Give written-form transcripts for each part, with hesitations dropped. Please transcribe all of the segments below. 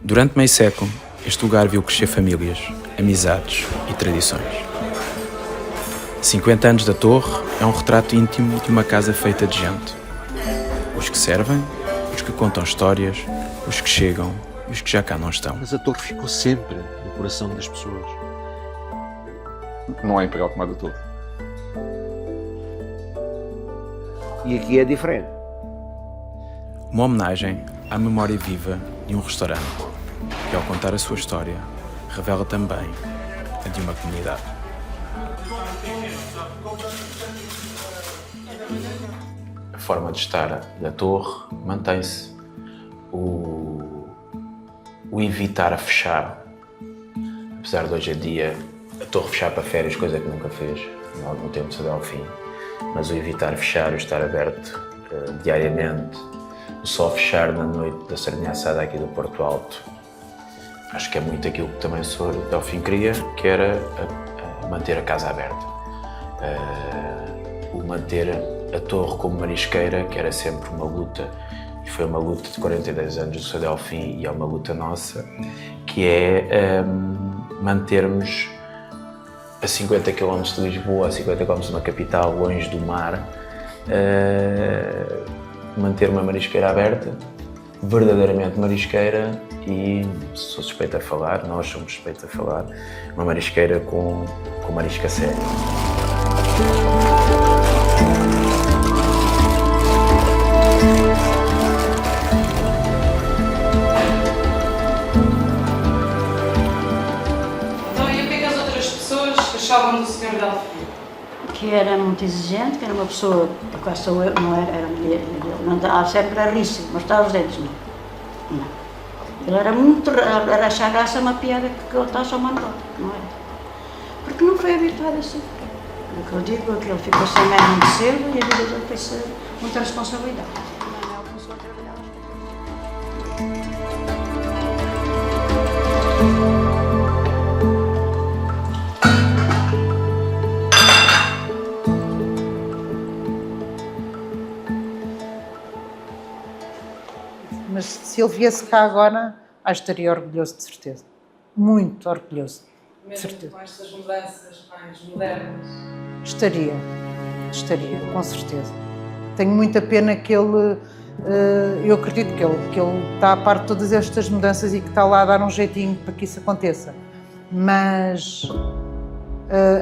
Durante meio século, este lugar viu crescer famílias, amizades e tradições. 50 anos da Torre é um retrato íntimo de uma casa feita de gente. Os que servem, os que contam histórias, os que chegam e os que já cá não estão. Mas a Torre ficou sempre no coração das pessoas. Não há Imperial como a da Torre. E aqui é diferente. Uma homenagem à memória viva de um restaurante que, ao contar a sua história, revela também a de uma comunidade. A forma de estar da Torre mantém-se. O evitar a fechar, apesar de hoje em dia a Torre fechar para férias, coisa que nunca fez no tempo de Sadelfim, mas o evitar fechar, o estar aberto diariamente, o só fechar na noite da sardinha assada aqui do Porto Alto, acho que é muito aquilo que também o Sr. Delfim queria, que era manter a casa aberta. O manter a Torre como marisqueira, que era sempre uma luta, e foi uma luta de 42 anos do Sr. Delfim e é uma luta nossa, que é mantermos a 50 km de Lisboa, a 50 km de uma capital, longe do mar, manter uma marisqueira aberta, verdadeiramente marisqueira, e sou suspeito a falar, nós somos suspeitos a falar, uma marisqueira com marisca séria. Então, e o que é que as outras pessoas achavam do Sr. Delfim? Que era muito exigente, que era uma pessoa, quase sou eu, não era mulher, não estava sempre a rir-se, mostrar os dentes, não. Ele era muito, era achar graça uma piada que ele está só mandou, não era? Porque não foi habituado assim. O que eu digo é que ele ficou sem mãe muito cedo e a vida dele fez muita responsabilidade. Não começou a trabalhar. Mas se ele viesse cá agora, acho que estaria orgulhoso, de certeza. Muito orgulhoso, de certeza. Mesmo com estas mudanças mais modernas? Estaria, com certeza. Tenho muita pena que ele, eu acredito que ele está a par de todas estas mudanças e que está lá a dar um jeitinho para que isso aconteça. Mas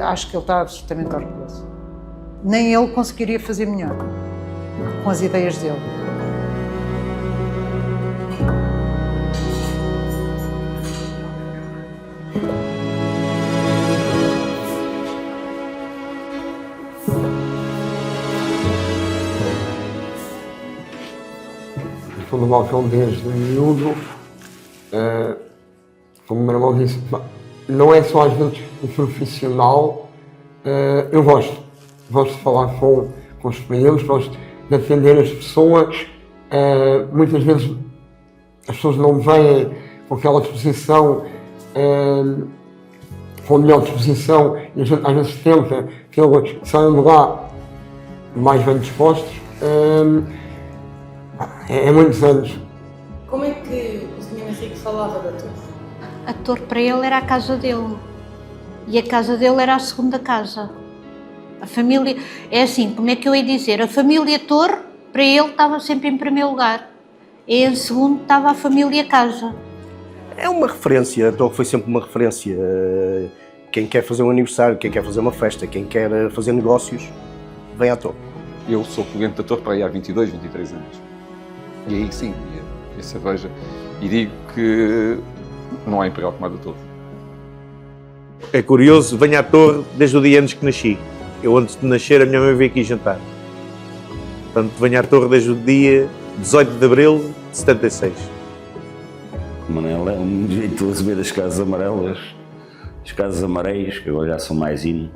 acho que ele está absolutamente orgulhoso. Nem ele conseguiria fazer melhor, com as ideias dele. Estou no balcão desde miúdo, como o meu irmão disse, não é só às vezes o profissional, eu gosto de falar com os clientes, gosto de atender as pessoas, muitas vezes as pessoas não vêm com aquela disposição, com a melhor disposição, e a gente às vezes tenta que eles saiam de lá mais bem dispostos. É muitos anos. Como é que o Sr. Henrique falava da Torre? A Torre para ele era a casa dele. E a casa dele era a segunda casa. A família, é assim, como é que eu ia dizer? A família Torre, para ele, estava sempre em primeiro lugar. E em segundo estava a família Casa. É uma referência, a Torre foi sempre uma referência. Quem quer fazer um aniversário, quem quer fazer uma festa, quem quer fazer negócios, vem à Torre. Eu sou cliente da Torre para aí há 22, 23 anos. E aí sim, a cerveja. E digo que não há Imperial como a da Torre. É curioso, venho à Torre desde o dia antes que nasci. Eu, antes de nascer, a minha mãe veio aqui jantar. Portanto, venho à Torre desde o dia 18 de abril de 76. O Manel é um jeitoso ver as casas amarelas, as casas amarelas, que agora já são mais in.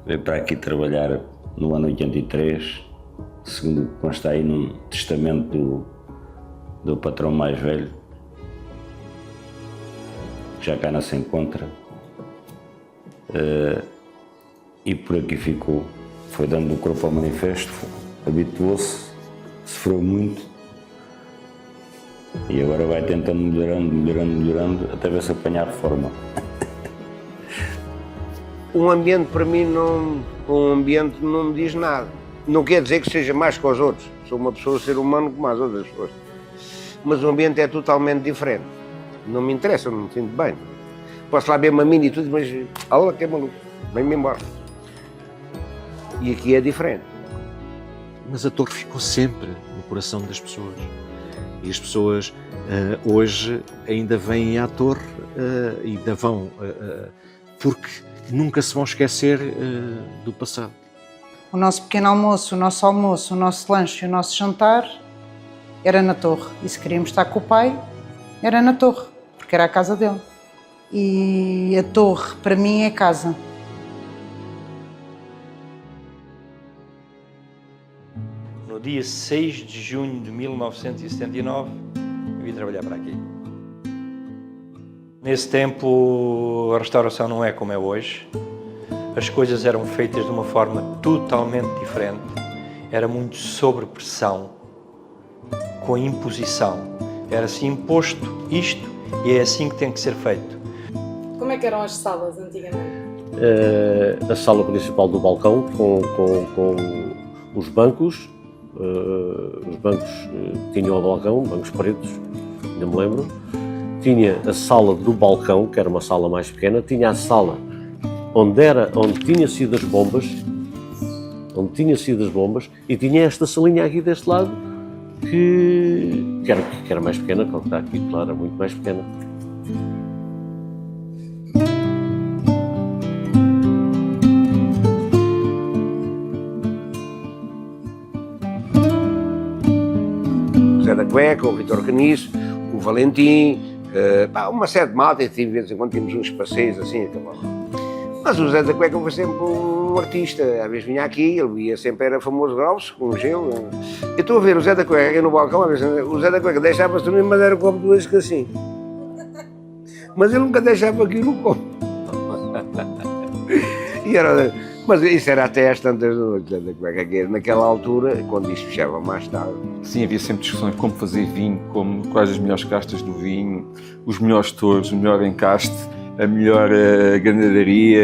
Veio para aqui trabalhar no ano 83, segundo consta aí num testamento do patrão mais velho, que já cá não se encontra. E por aqui ficou. Foi dando o corpo ao manifesto, habituou-se, sofreu muito, E agora vai tentando melhorando, até ver se apanhar forma. Um ambiente para mim um ambiente não me diz nada. Não quer dizer que seja mais que os outros. Sou uma pessoa, ser humano como as outras pessoas. Mas o ambiente é totalmente diferente. Não me interessa, não me sinto bem. Posso lá ver uma mini e tudo, mas olha que é maluco, vem-me embora. E aqui é diferente. Mas a torre ficou sempre no coração das pessoas. E as pessoas hoje ainda vêm à torre e ainda vão, porque nunca se vão esquecer do passado. O nosso pequeno almoço, o nosso lanche e o nosso jantar era na torre. E se queríamos estar com o pai, era na torre, porque era a casa dele. E a torre, para mim, é casa. No dia 6 de junho de 1979, eu vim trabalhar para aqui. Nesse tempo, a restauração não é como é hoje. As coisas eram feitas de uma forma totalmente diferente. Era muito sob pressão, com imposição. Era-se imposto isto e é assim que tem que ser feito. Como é que eram as salas antigamente? A sala principal do balcão com os bancos. Os bancos tinham o balcão, bancos pretos, ainda me lembro. Tinha a sala do balcão, que era uma sala mais pequena. Tinha a sala onde tinha sido as bombas, e tinha esta salinha aqui deste lado, que era mais pequena, como está aqui, claro, era muito mais pequena. O Zé da Cueca, o Vitor Caniço, o Valentim, uma série de malta, e de vez em quando tínhamos uns passeios assim, acabou. Mas o Zé da Cueca foi sempre um artista, às vezes vinha aqui, ele ia sempre, era famoso grosso, com gelo. Eu estou a ver o Zé da Cueca no balcão, às vezes, o Zé da Cueca deixava-se dormir, mas era como duas que assim. Mas ele nunca deixava aqui no copo. Mas isso era até às tantas da noite, Zé da Cueca, que naquela altura, quando isto fechava mais tarde. Sim, havia sempre discussões como fazer vinho, quais as melhores castas do vinho, os melhores touros, o melhor encaste, a melhor ganadaria,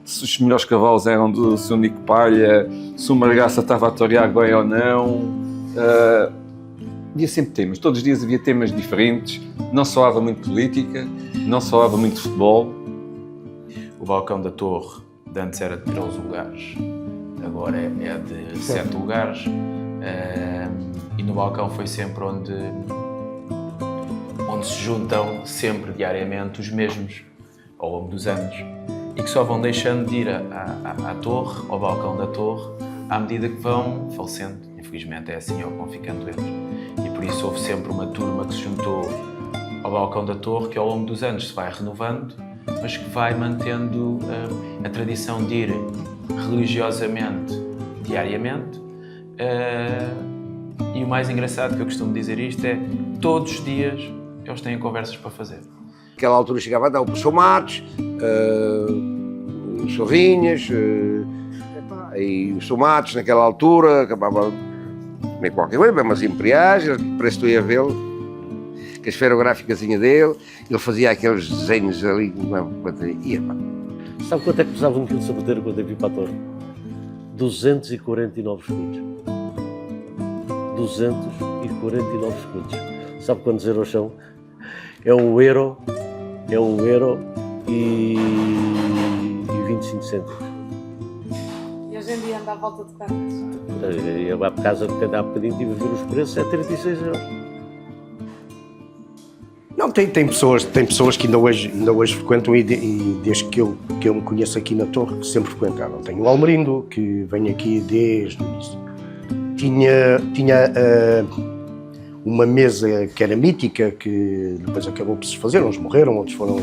se os melhores cavalos eram do seu Nico Palha, se o Margaça estava a torear bem ou não. Havia sempre temas, todos os dias havia temas diferentes, não só falava muito de política, não só falava muito de futebol. O balcão da torre de antes era de 13 lugares, agora é de 7 lugares, e no balcão foi sempre onde se juntam sempre diariamente os mesmos ao longo dos anos e que só vão deixando de ir à torre, ao balcão da torre, à medida que vão falecendo. Infelizmente é assim, ou vão ficando eles. E por isso houve sempre uma turma que se juntou ao balcão da torre, que ao longo dos anos se vai renovando, mas que vai mantendo a tradição de ir religiosamente, diariamente. E o mais engraçado que eu costumo dizer isto é, todos os dias eles têm conversas para fazer. Naquela altura chegava a dar o professor Matos, os Sovinhas, e os Somatos naquela altura, acabava de comer qualquer coisa, umas imperiais, parece que tu ia vê-lo, com a esferográficazinha dele, ele fazia aqueles desenhos ali, Sabe quanto é que pesava um quilo de sapateiro quando eu vim para a torre? 249 escudos. 249 escudos. Sabe quantos euros são? É um euro e 25 cêntimos. E hoje em dia anda à volta de quantos? Eu lá por casa, há bocadinho tive a ver os preços, é 36 euros. Não, tem pessoas que ainda hoje frequentam e desde que eu me conheço aqui na Torre, que sempre frequentaram. Tem o Almerindo, que vem aqui desde o início. Tinha uma mesa que era mítica, que depois acabou por se fazer, uns morreram, outros foram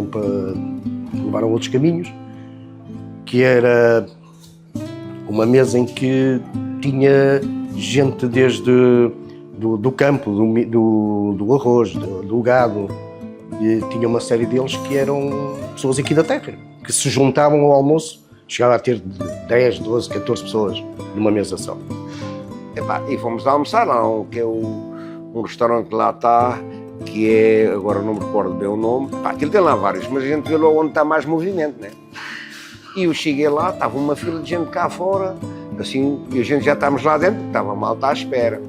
para levaram outros caminhos, que era uma mesa em que tinha gente desde do campo, do arroz, do gado, e tinha uma série deles que eram pessoas aqui da terra, que se juntavam ao almoço, chegava a ter 10, 12, 14 pessoas numa mesa só. E fomos almoçar lá, que é um restaurante que lá está, que é, agora não me recordo bem o nome, aquilo tem lá vários, mas a gente vê lá onde está mais movimento, né? E eu cheguei lá, estava uma fila de gente cá fora, assim, e a gente já estávamos lá dentro, estava mal, está à espera.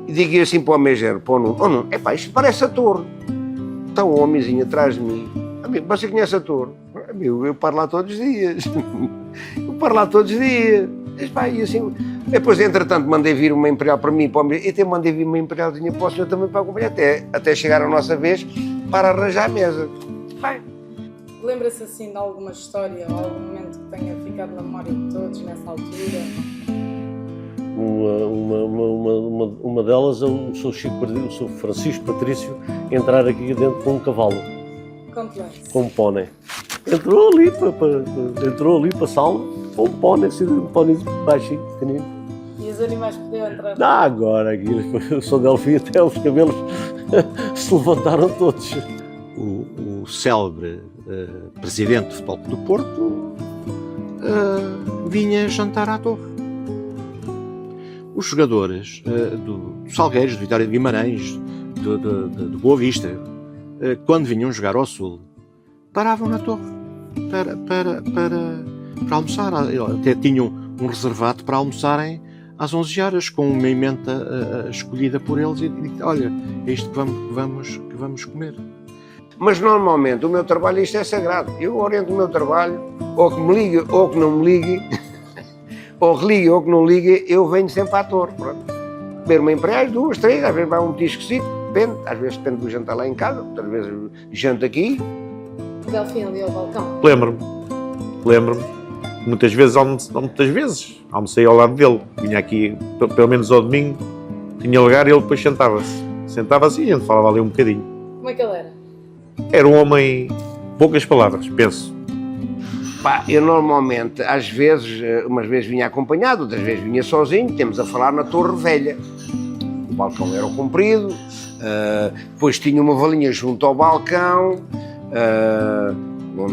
E digo assim para o mestre, para o Nuno, oh Nuno, isto parece a torre. Está um homenzinho atrás de mim. Amigo, você conhece a torre? Amigo, eu paro lá todos os dias. Eu paro lá todos os dias. E assim, depois, entretanto, mandei vir uma imperial para mim, para o mestre, e até mandei vir uma imperialzinha para o senhor também para acompanhar, até chegar a nossa vez para arranjar a mesa. Lembra-se assim de alguma história ou algum momento que tenha ficado na memória de todos nessa altura? Uma delas é o Sr. Francisco Patrício entrar aqui dentro com um cavalo. Com um pônei. Entrou ali para a sala com um pônei, assim, um pônei baixinho, pequenino. E os animais podiam entrar? Agora, aqui, o Sr. Delfim, até os cabelos se levantaram todos. O célebre presidente do Futebol Clube do Porto vinha jantar à Torre. Os jogadores do Salgueiros, de Vitória de Guimarães, de Boa Vista, quando vinham jogar ao Sul, paravam na Torre para almoçar. Até tinham um reservado para almoçarem às 11 horas, com uma emenda escolhida por eles, e olha, é isto que vamos comer. Mas normalmente o meu trabalho, isto é sagrado. Eu oriento o meu trabalho, ou que me ligue ou que não me ligue, ou que ligue ou que não ligue, eu venho sempre à Torre. Pronto. Comer uma empregada, 2, 3, às vezes vai um petisco-cito, depende, às vezes depende do jantar lá em casa, outras vezes janto aqui. Delfim ali ao balcão. Lembro-me. Muitas vezes almocei ao lado dele. Vinha aqui, pelo menos ao domingo, tinha lugar e ele depois sentava-se. Sentava-se e a gente falava ali um bocadinho. Como é que ele era? Era um homem, poucas palavras, penso. Eu normalmente, às vezes, umas vezes vinha acompanhado, outras vezes vinha sozinho, temos a falar na Torre Velha. O balcão era comprido, depois tinha uma valinha junto ao balcão,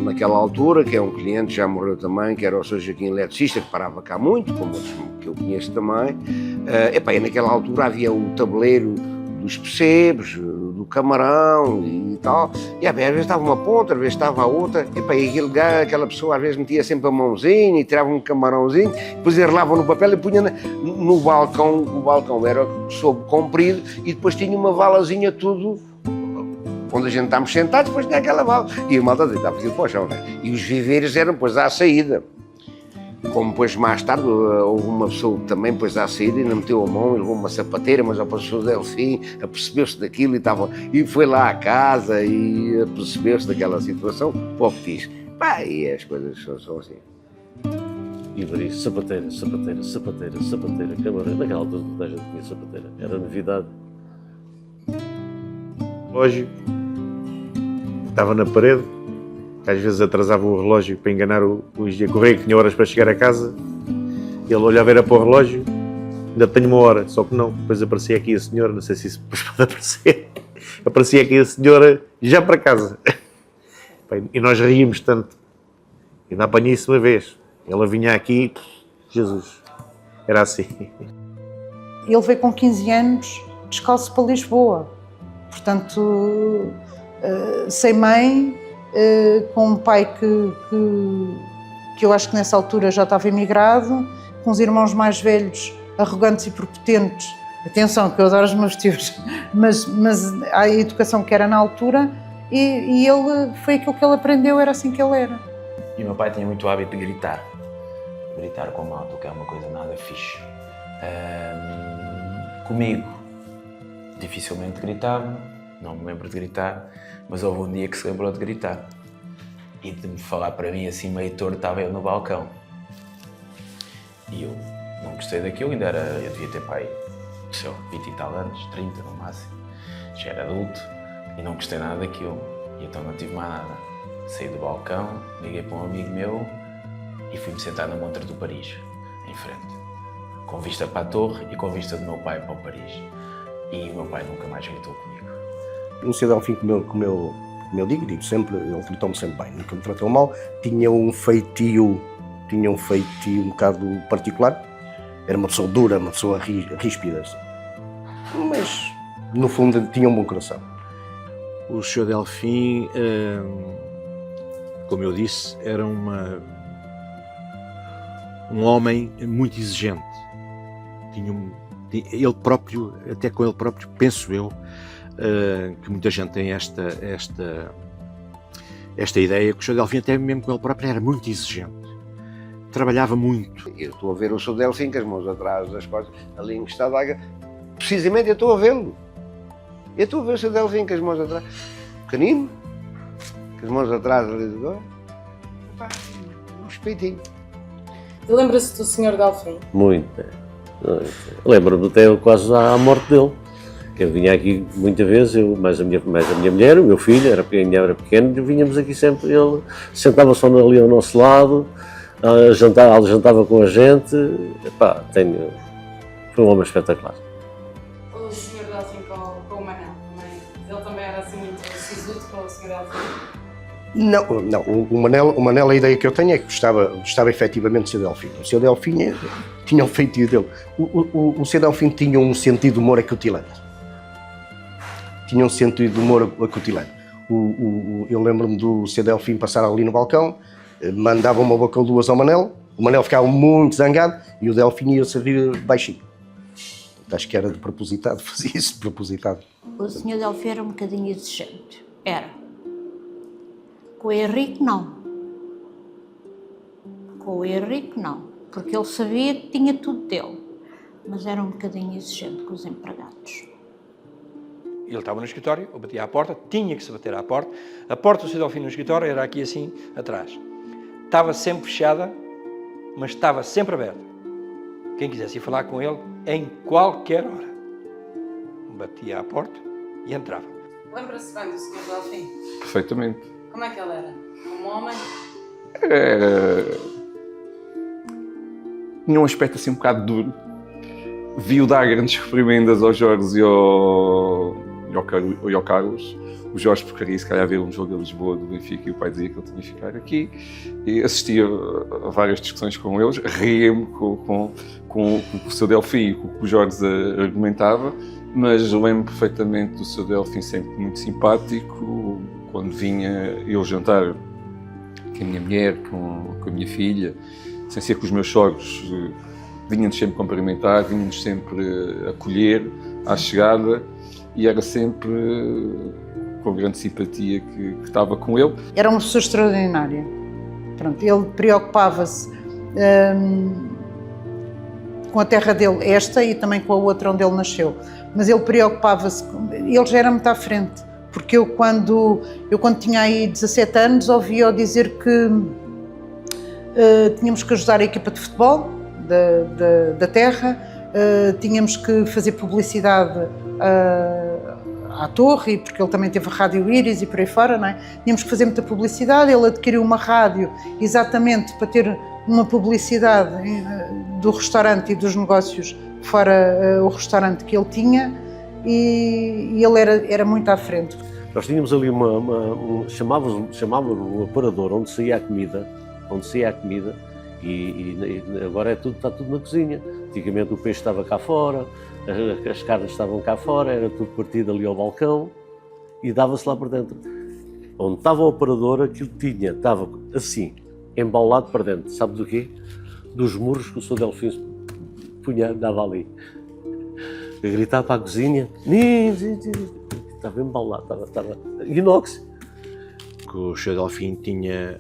naquela altura, que é um cliente, já morreu também, que era o Sr. Joaquim eletricista, que parava cá muito, como outros que eu conheço também. E naquela altura havia o tabuleiro dos percebes, do camarão e tal, e às vezes estava uma ponta, às vezes estava a outra, e aquela pessoa às vezes metia sempre a mãozinha e tirava um camarãozinho, depois enrolava no papel e punha no balcão. O balcão era sob comprido e depois tinha uma valazinha tudo, onde a gente estávamos sentados, depois tinha aquela vala, e a malta deitava aquilo para o chão, né? E os viveiros eram depois à saída. Como depois mais tarde houve uma pessoa que também depois à saída ainda meteu a mão e levou uma sapateira, mas o professor Delfim apercebeu-se daquilo e foi lá à casa e apercebeu-se daquela situação, pouco diz. E as coisas são assim. E varia, sapateira, camareira. Naquela altura toda a gente tinha sapateira, era novidade. Relógio estava na parede. Às vezes atrasava o relógio para enganar o Luís Correia, que tinha horas para chegar a casa. Ele olhava, era para o relógio, ainda tenho uma hora, só que não. Depois aparecia aqui a senhora, não sei se isso depois pode aparecer, aparecia aqui a senhora já para casa. E nós ríamos tanto. Ainda apanhei isso uma vez. Ela vinha aqui, Jesus, era assim. Ele veio com 15 anos descalço para Lisboa, portanto, sem mãe, com um pai que eu acho que nessa altura já estava emigrado, com os irmãos mais velhos arrogantes e prepotentes. Atenção, que eu adoro os meus tios, mas a educação que era na altura, e ele, foi aquilo que ele aprendeu, era assim que ele era. E o meu pai tinha muito hábito de gritar com o malta, que é uma coisa nada fixe. Comigo, dificilmente gritava, não me lembro de gritar, mas houve um dia que se lembrou de gritar e de me falar para mim assim meio torto, estava eu no balcão. E eu não gostei daquilo, eu devia ter pai, 20 e tal anos, 30 no máximo, já era adulto e não gostei nada daquilo. E então não tive mais nada. Saí do balcão, liguei para um amigo meu e fui-me sentar na montra do Paris, em frente, com vista para a torre e com vista do meu pai para o Paris. E o meu pai nunca mais gritou comigo. No Sr. Delfim, como eu digo sempre, ele tratou-me sempre bem, nunca me tratou mal. Tinha um feitio um bocado particular, Era uma pessoa dura, uma pessoa ríspida. Mas, no fundo, tinha um bom coração. O Sr. Delfim, como eu disse, era um homem muito exigente. Ele próprio, até com ele próprio, penso eu, que muita gente tem esta ideia, que o Sr. Delfim, até mesmo com ele próprio, era muito exigente. Trabalhava muito. Eu estou a ver o Sr. Delfim com as mãos atrás das costas, ali encostado à água. Precisamente eu estou a vê-lo. Eu estou a ver o Sr. Delfim com as mãos atrás, pequenino, com as mãos atrás ali do gol. Um respeitinho. E lembra-se do Sr. Delfim? Muito. Lembro-me até quase à morte dele. Que eu vinha aqui muitas vezes, eu, mais a minha mulher, o meu filho, era pequeno, vinhamos aqui sempre, ele sentava-se ali ao nosso lado, jantava com a gente. Epá, foi um homem espetacular. O Sr. Delfim com o Manel também? Ele também era assim muito sisudo com o Sr. Delfim? Não, o Manel, a ideia que eu tenho é que gostava efetivamente do Sr. Delfim. O Sr. Delfim tinha um feitio dele. O Sr. Delfim tinha um sentido de humor acutilante. Tinha um sentido de humor acutilante. Eu lembro-me do Sr. Delfim passar ali no balcão, mandava uma boca ou duas ao Manel, o Manel ficava muito zangado e o Delfim ia servir baixinho. Acho que era de propositado, fazia isso de propositado. O Sr. Delfim era um bocadinho exigente. Era. Com o Henrique, não. Com o Henrique, não. Porque ele sabia que tinha tudo dele. Mas era um bocadinho exigente com os empregados. Ele estava no escritório, eu batia à porta, tinha que se bater à porta. A porta do Sr. Delfim no escritório era aqui assim, atrás. Estava sempre fechada, mas estava sempre aberta. Quem quisesse ir falar com ele, em qualquer hora, batia à porta e entrava. Lembra-se bem do Sr. Delfim? Perfeitamente. Como é que ele era? Um homem? Tinha um aspecto assim um bocado duro. Vi-o dar grandes reprimendas ao Jorge e ao Carlos. O Jorge porcaria se calhar ver um jogo de Lisboa do Benfica e o pai dizia que ele tinha que ficar aqui. E assistia a várias discussões com eles, ria-me com o Sr. Delfim e com o que o Jorge argumentava, mas lembro perfeitamente do Sr. Delfim sempre muito simpático. Quando vinha eu jantar com a minha mulher, com a minha filha, sem ser com os meus sogros, vinham-nos sempre cumprimentar, vinham-nos sempre acolher à chegada e era sempre com grande simpatia que estava com ele. Era uma pessoa extraordinária. Pronto, ele preocupava-se com a terra dele, esta, e também com a outra onde ele nasceu. Mas ele preocupava-se, ele já era muito à frente, porque eu quando tinha aí 17 anos ouvi-o dizer que tínhamos que ajudar a equipa de futebol da terra, tínhamos que fazer publicidade à torre, porque ele também teve a Rádio Íris e por aí fora, não é? Tínhamos que fazer muita publicidade, ele adquiriu uma rádio exatamente para ter uma publicidade do restaurante e dos negócios fora o restaurante que ele tinha, e ele era muito à frente. Nós tínhamos ali chamávamos o aparador onde saía a comida, e agora está tudo na cozinha. Antigamente o peixe estava cá fora, as carnes estavam cá fora, era tudo partido ali ao balcão e dava-se lá por dentro. Onde estava o aparador, aquilo estava assim, embaulado para dentro. Sabe do quê? Dos muros que o Sr. Delfim dava ali. A gritar para a cozinha, estava embaulado, estava inox. O Sr. Delfim tinha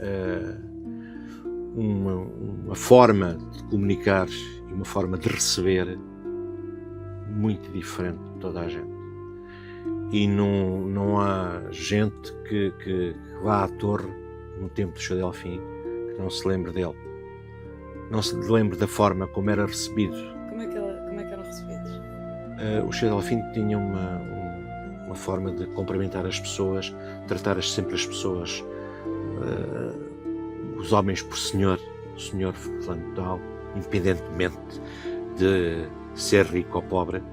uma forma de comunicar e uma forma de receber muito diferente de toda a gente. E não há gente que vá à torre no tempo do Sr. Delfim que não se lembre dele. Não se lembre da forma como era recebido. Como é que eram recebidos? O Sr. Delfim tinha uma forma de cumprimentar as pessoas, tratar sempre as pessoas, os homens por senhor fulano de tal, independentemente de ser rico ou pobre,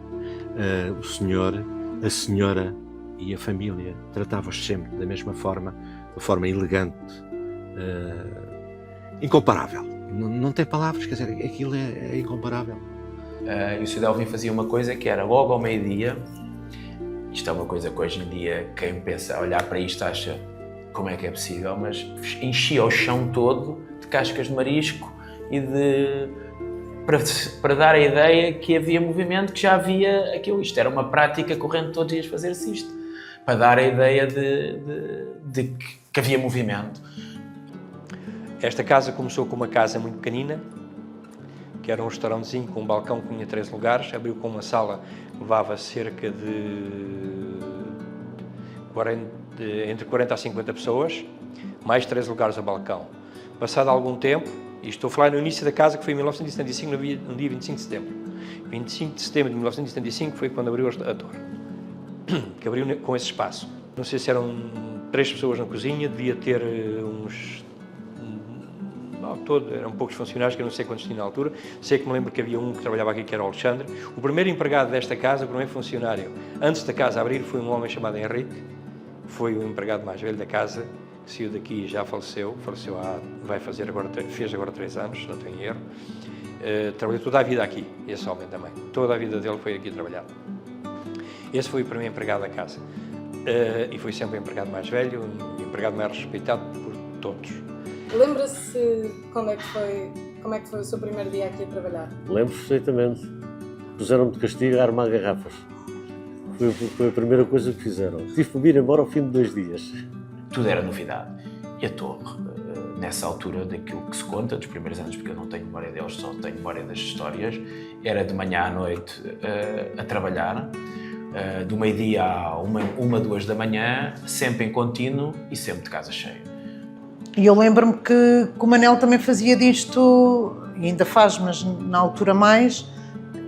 o senhor, a senhora e a família tratavam-os sempre da mesma forma, de forma elegante, incomparável. Não tem palavras, quer dizer, aquilo é incomparável. E o Sr. Delvin fazia uma coisa que era logo ao meio-dia. Isto é uma coisa que hoje em dia quem pensa a olhar para isto acha como é que é possível, mas enchia o chão todo de cascas de marisco e para dar a ideia que havia movimento, que já havia aquilo. Isto era uma prática corrente todos os dias fazer-se isto, para dar a ideia de que havia movimento. Esta casa começou com uma casa muito pequenina, que era um restaurantezinho com um balcão que tinha 3 lugares, abriu com uma sala que levava cerca de entre 40 a 50 pessoas, mais 3 lugares a balcão. Passado algum tempo, e estou a falar no início da casa, que foi em 1975, no dia 25 de setembro. 25 de setembro de 1975 foi quando abriu a torre, que abriu com esse espaço. Não sei se eram 3 pessoas na cozinha, devia ter uns... eram poucos funcionários, que eu não sei quantos tinha na altura. Sei que me lembro que havia um que trabalhava aqui, que era o Alexandre. O primeiro empregado desta casa, o primeiro funcionário, antes da casa abrir, foi um homem chamado Henrique. Foi o empregado mais velho da casa, que saiu daqui e já faleceu. Fez agora 3 anos, se não tenho erro. Trabalhou toda a vida aqui, esse homem também. Toda a vida dele foi aqui trabalhar. Esse foi o primeiro empregado da casa. E foi sempre o empregado mais velho, o empregado mais respeitado por todos. Lembra-se como é que foi o seu primeiro dia aqui a trabalhar? Lembro perfeitamente. Puseram-me de castigo a armar garrafas. Foi a primeira coisa que fizeram. Tive que vir embora ao fim de 2 dias. Tudo era novidade. E a torre, nessa altura daquilo que se conta, dos primeiros anos, porque eu não tenho memória deles, só tenho memória das histórias, era de manhã à noite a trabalhar, do meio-dia à 1, 2 da manhã, sempre em contínuo e sempre de casa cheia. E eu lembro-me que o Manel também fazia disto, e ainda faz, mas na altura mais,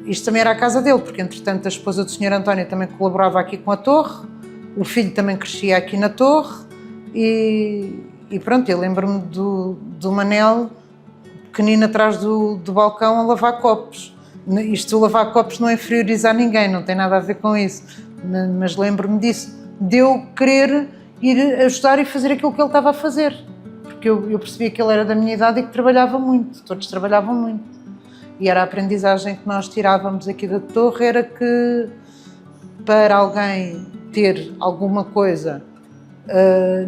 isto também era a casa dele, porque entretanto a esposa do Sr. António também colaborava aqui com a torre, o filho também crescia aqui na torre, e pronto, eu lembro-me do Manel, pequenino atrás do balcão, a lavar copos. Isto de lavar copos não é inferiorizar ninguém, não tem nada a ver com isso, mas lembro-me disso, de eu querer ir ajudar e fazer aquilo que ele estava a fazer. Porque eu percebia que ele era da minha idade e que trabalhava muito, todos trabalhavam muito. E era a aprendizagem que nós tirávamos aqui da torre, era que para alguém ter alguma coisa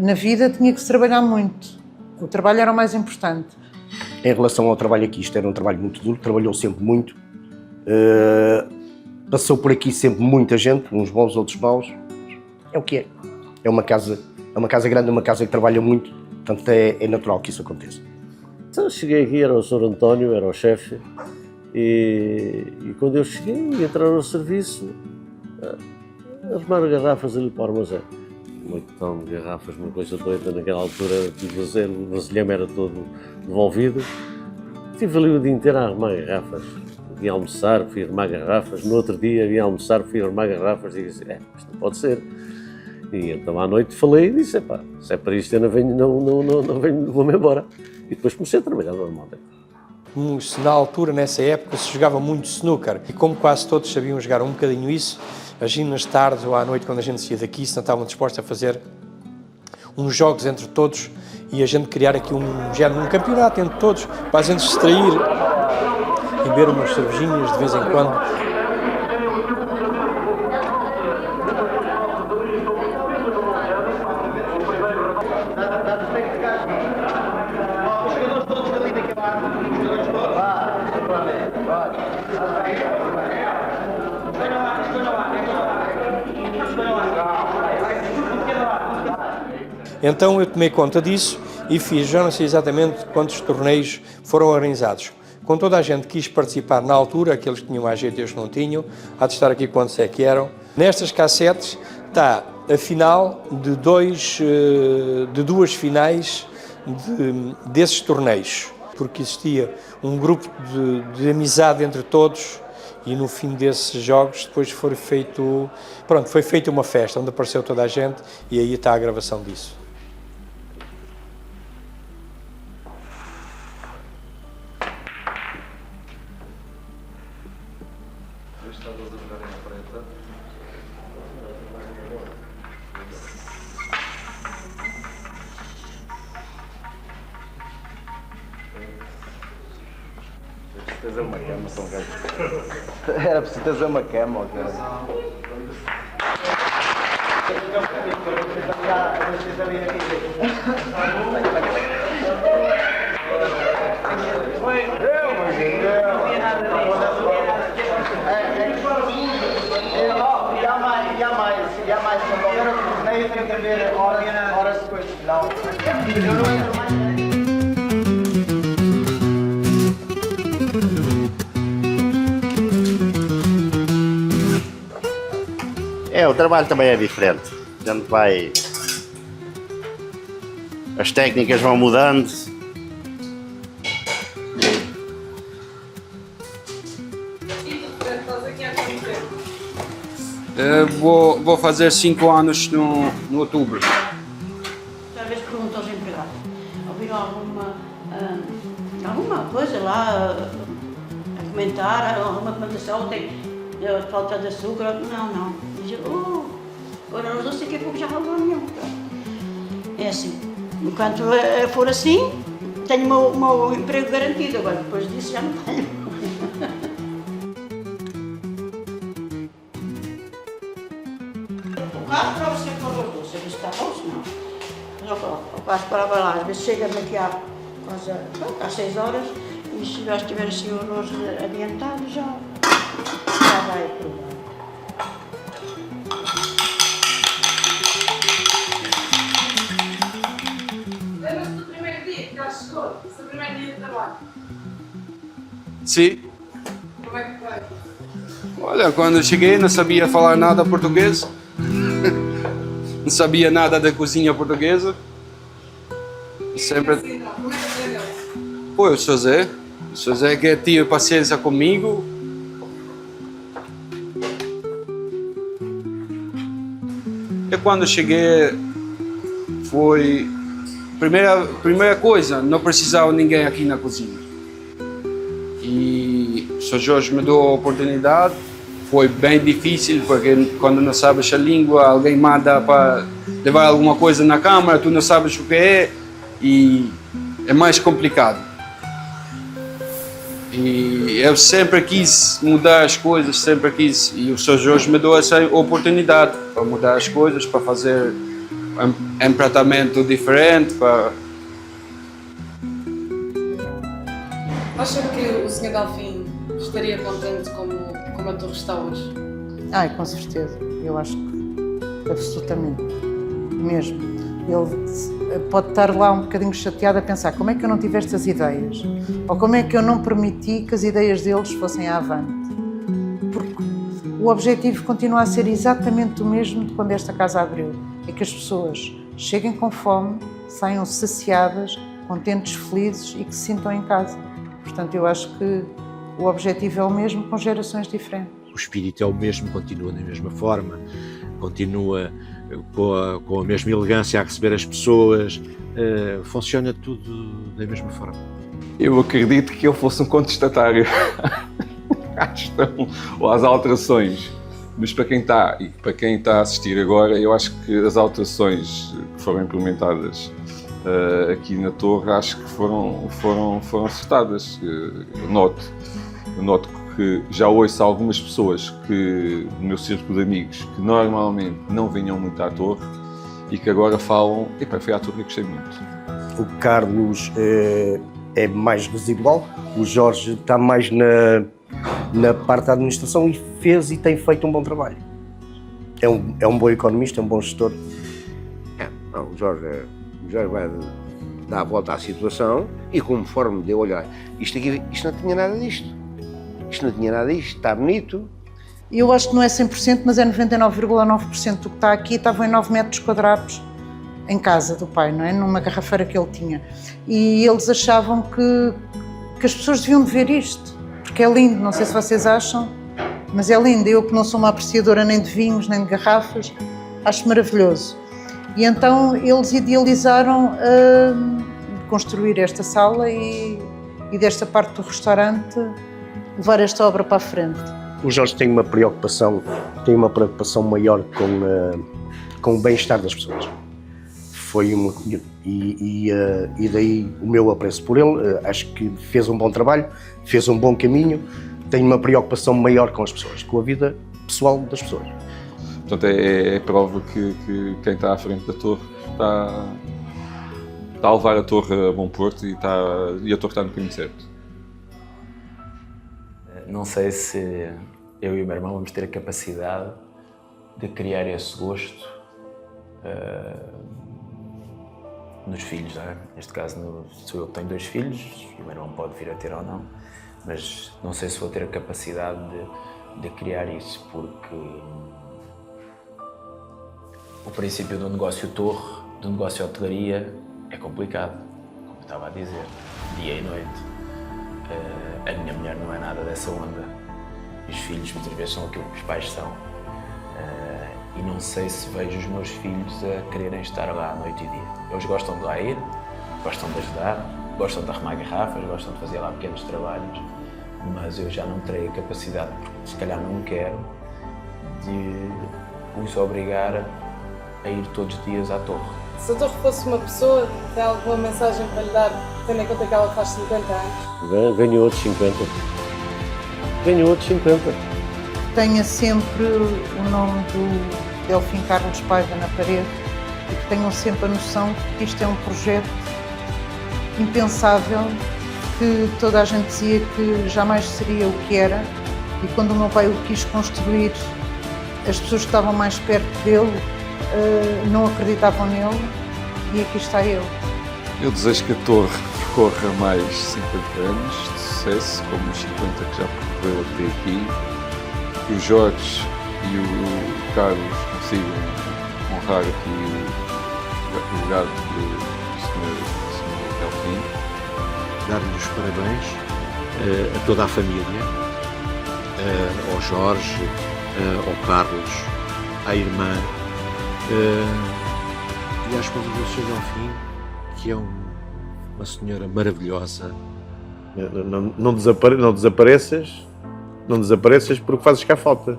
na vida tinha que se trabalhar muito. O trabalho era o mais importante. Em relação ao trabalho aqui, isto era um trabalho muito duro, trabalhou sempre muito. Passou por aqui sempre muita gente, uns bons, outros maus. É o que é. É uma casa grande, uma casa que trabalha muito. Portanto, é natural que isso aconteça. Então, cheguei aqui, era o Sr. António, era o chefe, e quando eu cheguei, entrar no serviço, arrumar garrafas ali para o armazém. Um montão de garrafas, uma coisa doida, naquela altura, o vasilhame era todo devolvido. Estive ali o dia inteiro a arrumar garrafas. Vim almoçar, fui arrumar garrafas, no outro dia vim almoçar, fui arrumar garrafas, e disse, isto não pode ser. E então à noite falei e disse, se é para isto eu não venho, vou-me embora. E depois comecei a trabalhar normalmente. Na altura, nessa época, se jogava muito snooker. E como quase todos sabiam jogar um bocadinho isso, agindo nas tardes ou à noite, quando a gente saía daqui, se não estavam dispostos a fazer uns jogos entre todos e a gente criar aqui um campeonato entre todos, para a gente se distrair e beber umas cervejinhas de vez em quando. Então eu tomei conta disso e fiz, já não sei exatamente quantos torneios foram organizados. Com toda a gente que quis participar na altura, aqueles que tinham mais jeito e os que não tinham, há de estar aqui quantos é que eram. Nestas cassetes está a final de duas finais desses torneios, porque existia um grupo de amizade entre todos e no fim desses jogos depois foi feita uma festa onde apareceu toda a gente e aí está a gravação disso. Tens uma cama, são gajo. Era preciso teres uma cama, ó, cara. E há mais, quando houver o torneio tem que haver horas depois do final. Eu não entro mais. O trabalho também é diferente. A gente vai. As técnicas vão mudando. Vou fazer 5 anos no outubro. Talvez pergunto aos empregados, ouviram alguma coisa lá a comentar, alguma comentação, tem falta de açúcar? Não. Dizem, agora nós não sei que pouco já falou nenhum. É assim, enquanto for assim, tenho o meu emprego garantido, agora depois disso já não tenho. O carro prova sempre para os dois, se ele está bom, se não. Mas o carro parava lá, às vezes chega daqui às 6 horas e se já estiver assim o arroz adiantado, já vai provar. Lembra-se do primeiro dia que já chegou? O seu primeiro dia de trabalho? Sim. Como é que foi? Olha, quando eu cheguei não sabia falar nada português. Não sabia nada da cozinha portuguesa. Sempre... Como é que aprendeu? Pô, o José que tinha paciência comigo. E quando cheguei, foi... Primeira coisa, não precisava de ninguém aqui na cozinha. E o Sr. Jorge me deu a oportunidade. Foi bem difícil, porque quando não sabes a língua, alguém manda para levar alguma coisa na câmara, tu não sabes o que é, e é mais complicado. E eu sempre quis mudar as coisas, sempre quis, e o Sr. Jorge me deu essa oportunidade para mudar as coisas, para fazer um tratamento diferente. Acha que o Sr. Delfim estaria contente como a torre está hoje? Com certeza. Eu acho que absolutamente. Mesmo. Ele pode estar lá um bocadinho chateado a pensar como é que eu não tive estas ideias? Ou como é que eu não permiti que as ideias deles fossem avante? Porque o objetivo continua a ser exatamente o mesmo de quando esta casa abriu. É que as pessoas cheguem com fome, saiam saciadas, contentes, felizes e que se sintam em casa. Portanto, eu acho que o objetivo é o mesmo com gerações diferentes. O espírito é o mesmo, continua da mesma forma, continua com a mesma elegância a receber as pessoas, funciona tudo da mesma forma. Eu acredito que ele fosse um contestatário à gestão ou às alterações, mas para quem está a assistir agora, eu acho que as alterações que foram implementadas aqui na torre, acho que foram acertadas. Eu noto que já ouço algumas pessoas no meu círculo de amigos que normalmente não vinham muito à torre e que agora falam, foi à torre que eu gostei muito. O Carlos é mais residual, o Jorge está mais na parte da administração e fez e tem feito um bom trabalho. É um bom economista, é um bom gestor. O Jorge vai dar a volta à situação e conforme deu olhar, isto não tinha nada disto. Isto não tinha nada disto, está bonito. Eu acho que não é 100%, mas é 99,9% do que está aqui. Estavam em 9 metros quadrados em casa do pai, não é? Numa garrafeira que ele tinha. E eles achavam que as pessoas deviam de ver isto, porque é lindo, não sei se vocês acham, mas é lindo. Eu que não sou uma apreciadora nem de vinhos, nem de garrafas, acho maravilhoso. E então eles idealizaram construir esta sala e desta parte do restaurante levar esta obra para a frente. O Jorge tem uma preocupação maior com o bem-estar das pessoas. foi uma e daí o meu apreço por ele. Acho que fez um bom trabalho, fez um bom caminho, tem uma preocupação maior com as pessoas, com a vida pessoal das pessoas. Portanto, é prova que quem está à frente da torre está a levar a torre a bom porto e a torre está no caminho certo. Não sei se eu e o meu irmão vamos ter a capacidade de criar esse gosto nos filhos, não é? Neste caso, sou eu que tenho 2 filhos, e o meu irmão pode vir a ter ou não, mas não sei se vou ter a capacidade de criar isso, porque o princípio do negócio torre, do negócio hotelaria, é complicado, como eu estava a dizer, dia e noite. A minha mulher não é nada dessa onda. Os filhos muitas vezes são aquilo que os pais são. E não sei se vejo os meus filhos a quererem estar lá noite e dia. Eles gostam de lá ir, gostam de ajudar, gostam de arrumar garrafas, gostam de fazer lá pequenos trabalhos, mas eu já não terei a capacidade, porque se calhar não quero, de os obrigar a ir todos os dias à torre. Se a torre fosse uma pessoa, tem alguma mensagem para lhe dar, tendo em conta que ela faz 50 anos? Ganho outros 50. Ganho outros 50. Tenha sempre o nome do Delfim Carlos Paiva na parede e que tenham sempre a noção que isto é um projeto impensável, que toda a gente dizia que jamais seria o que era, e quando o meu pai o quis construir, as pessoas que estavam mais perto dele não acreditavam nele, e aqui está ele. Eu desejo que a torre percorra mais 50 anos de sucesso, como os 50 que já percorreu até aqui, que o Jorge e o Carlos consigam honrar aqui o legado do Sr. Delfim. Dar-lhe os parabéns a toda a família, ao Jorge, ao Carlos, à irmã, e à esposa do Sr. Delfim, que é uma senhora maravilhosa. Não desapareças porque fazes cá falta.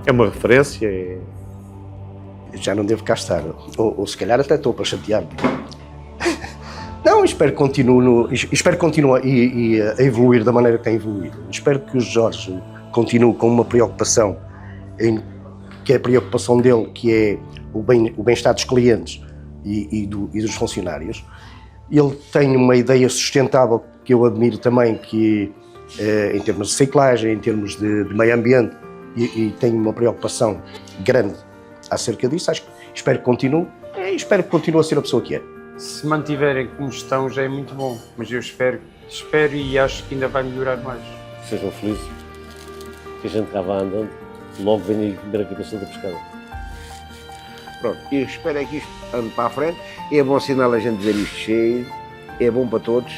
É uma referência. Já não devo cá estar, ou se calhar até estou para chatear. Não, espero que continue a evoluir da maneira que tem evoluído. Espero que o Jorge continue com uma preocupação, que é a preocupação dele, que é o bem-estar dos clientes e dos funcionários. Ele tem uma ideia sustentável que eu admiro também, que em termos de reciclagem, em termos de meio ambiente, e tem uma preocupação grande acerca disso. Espero que continue a ser a pessoa que é. Se mantiverem como estão já é muito bom, mas eu espero e acho que ainda vai melhorar mais. Sejam felizes, que a gente cá vai andando, logo vem aí comer a cabeça da pescada. Pronto, eu espero é que isto ande para a frente. É bom sinal a gente ver isto cheio, é bom para todos,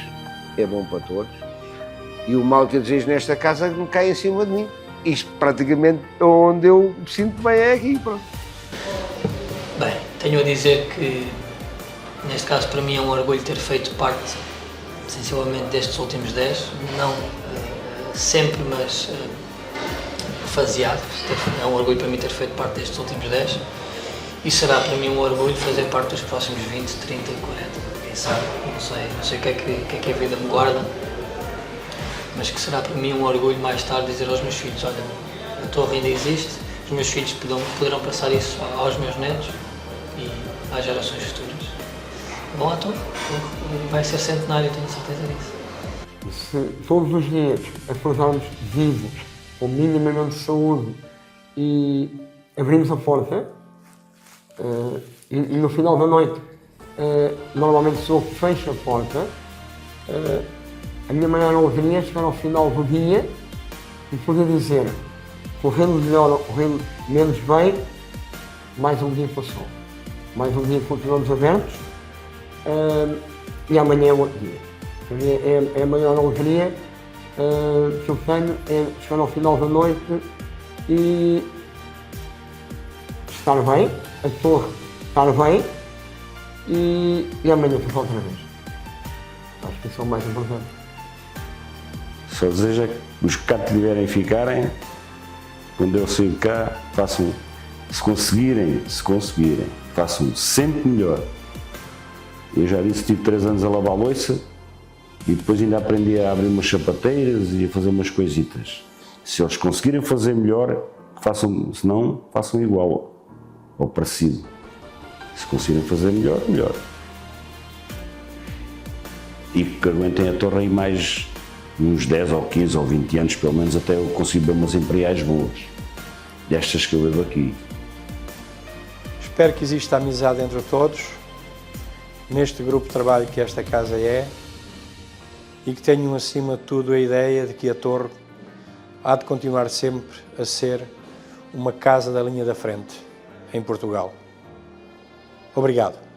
E o mal que eu desejo nesta casa me cai em cima de mim. Isto praticamente onde eu me sinto bem é aqui, pronto. Bem, tenho a dizer que, neste caso, para mim é um orgulho ter feito parte, sensivelmente, destes últimos 10, não sempre, mas faseado. É um orgulho para mim ter feito parte destes últimos 10, e será para mim um orgulho fazer parte dos próximos 20, 30 e 40, quem sabe, não sei o que é que a vida me guarda, mas que será para mim um orgulho mais tarde dizer aos meus filhos: olha, a torre ainda existe, os meus filhos poderão passar isso aos meus netos e às gerações futuras. Bom, a torre vai ser centenário, tenho certeza disso. Se todos os dias acordarmos vivos, com minimamente saúde, e abrimos a porta, e no final da noite, normalmente sou eu que fecho a porta, a minha maior alegria é chegar ao final do dia e poder dizer, correndo melhor ou correndo menos bem, mais um dia passou. Mais um dia continuamos abertos, e amanhã é outro dia. É a maior alegria que eu tenho, é chegar ao final da noite e estar bem, a torre estar bem, e amanhã passar outra vez. Acho que isso é o mais importante. Só desejo que os que cá tiverem ficarem, quando eu sair de cá, façam Se conseguirem, façam sempre melhor. Eu já disse, tive 3 anos a lavar a louça e depois ainda aprendi a abrir umas sapateiras e a fazer umas coisitas. Se eles conseguirem fazer melhor, façam, se não, façam igual ou parecido. Se conseguirem fazer melhor, melhor. E que aguentem a torre aí mais uns 10 ou 15 ou 20 anos, pelo menos, até eu consigo ver umas imperiais boas, destas que eu bebo aqui. Espero que exista amizade entre todos, neste grupo de trabalho que esta casa é, e que tenham, acima de tudo, a ideia de que a torre há de continuar sempre a ser uma casa da linha da frente, em Portugal. Obrigado.